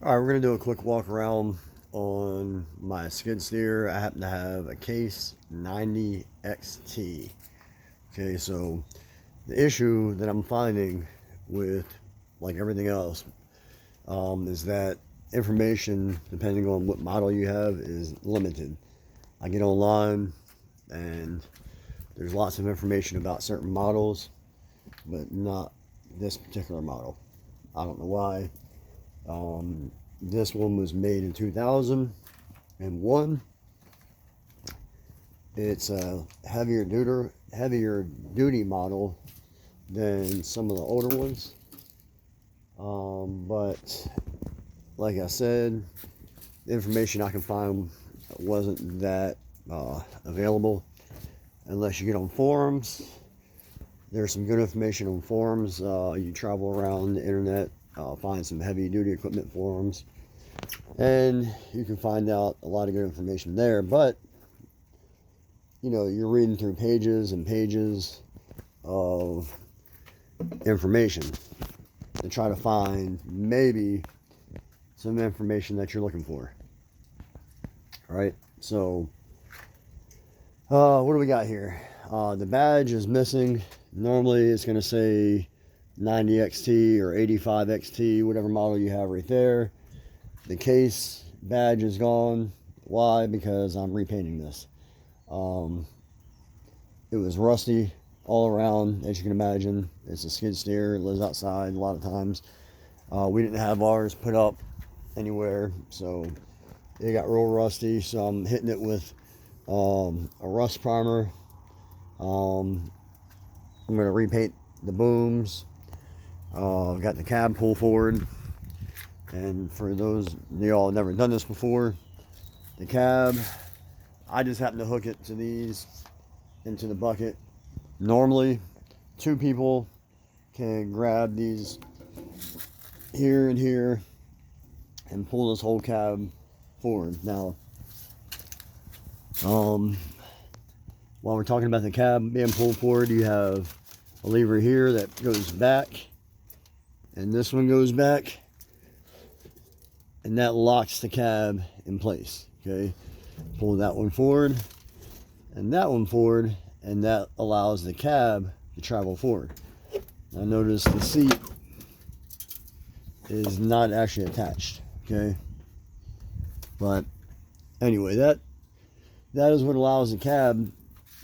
All right, we're gonna do a quick walk around on my skid steer. I happen to have a Case 90 XT. Okay, so the issue that I'm finding with like everything else is that information, depending on what model you have, is limited. I get online and there's lots of information about certain models, but not this particular model. I don't know why. Um, this one was made in 2001. It's a heavier duty model than some of the older ones. But like I said, the information I can find wasn't that available unless you get on forums. There's some good information on forums. You travel around the internet, find some heavy duty equipment forums, and you can find out a lot of good information there. But you're reading through pages and pages of information to try to find maybe some information that you're looking for. All right, so what do we got here? The badge is missing. Normally it's going to say 90XT or 85XT, whatever model you have right there. The case badge is gone. Why? Because I'm repainting this. It was rusty all around, as you can imagine. It's a skid steer. It lives outside a lot of times. We didn't have ours put up anywhere, so it got real rusty. So I'm hitting it with a rust primer. I'm going to repaint the booms. I've got the cab pull forward. And for those of y'all never done this before, the cab, I just happen to hook it to these into the bucket. Normally, two people can grab these here and here and pull this whole cab forward. Now, while we're talking about the cab being pulled forward, you have a lever here that goes back, and this one goes back, and that locks the cab in place. Okay, pull that one forward and that one forward, and that allows the cab to travel forward. Now notice the seat is not actually attached. Okay, but anyway, that is what allows the cab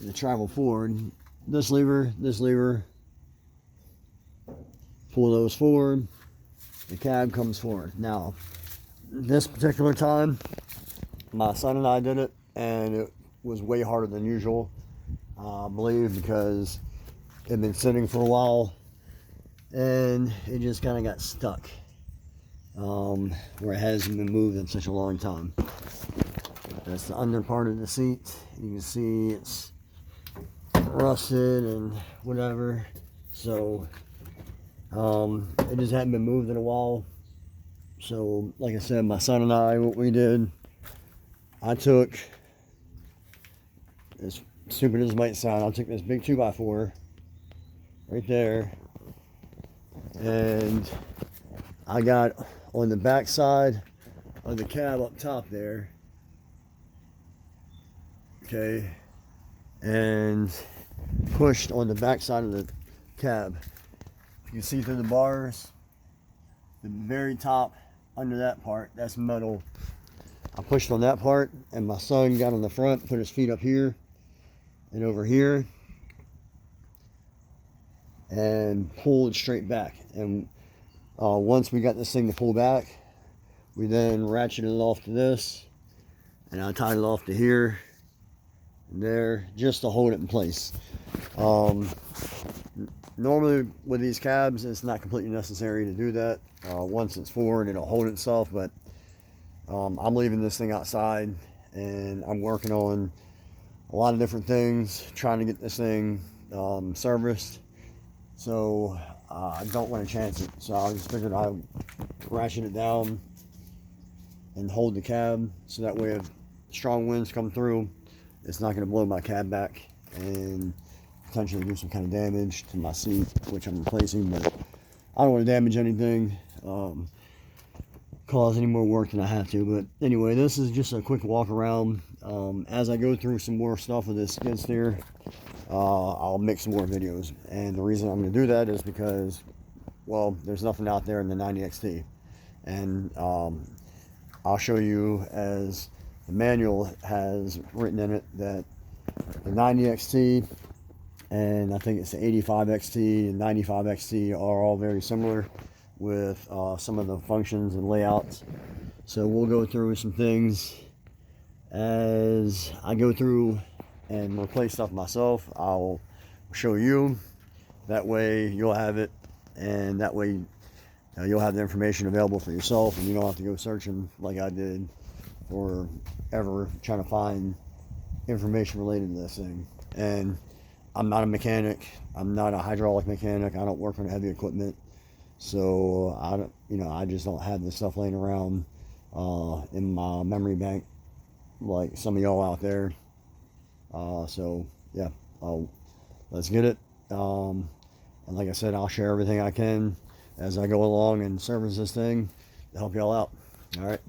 to travel forward. This lever, pull those forward, the cab comes forward. Now, this particular time, my son and I did it, and it was way harder than usual. I believe because it had been sitting for a while, and it just kind of got stuck where it hasn't been moved in such a long time. That's the under part of the seat. You can see it's rusted and whatever. So it just hadn't been moved in a while. So like I said, my son and I, what we did, I took, as stupid as it might sound, I took this big 2x4 right there, and I got on the back side of the cab up top there, okay, and pushed on the back side of the cab. You can see through the bars, the very top under that part, that's metal. I pushed on that part, and my son got on the front, put his feet up here and over here, and pulled straight back. And once we got this thing to pull back, we then ratcheted it off to this, and I tied it off to here and there just to hold it in place. Normally with these cabs, it's not completely necessary to do that. Once it's forward, it'll hold itself, but I'm leaving this thing outside, and I'm working on a lot of different things, trying to get this thing serviced. So I don't want to chance it. So I just figured I'd ratchet it down and hold the cab, so that way if strong winds come through, it's not going to blow my cab back and potentially do some kind of damage to my seat, which I'm replacing. But I don't want to damage anything. cause any more work than I have to. But anyway, this is just a quick walk around. As I go through some more stuff with this skid steer, I'll make some more videos. And the reason I'm going to do that is because, well, there's nothing out there in the 90XT. And I'll show you, as the manual has written in it, that the 90XT and I think it's the 85XT and 95XT are all very similar with some of the functions and layouts. So we'll go through some things as I go through and replace stuff myself. I'll show you, that way you'll have it, and that way you'll have the information available for yourself, and you don't have to go searching like I did or ever trying to find information related to this thing. And I'm not a mechanic. I'm not a hydraulic mechanic. I don't work on heavy equipment, so I don't, I just don't have this stuff laying around in my memory bank like some of y'all out there. So yeah, let's get it. And like I said, I'll share everything I can as I go along and service this thing to help y'all out. All right.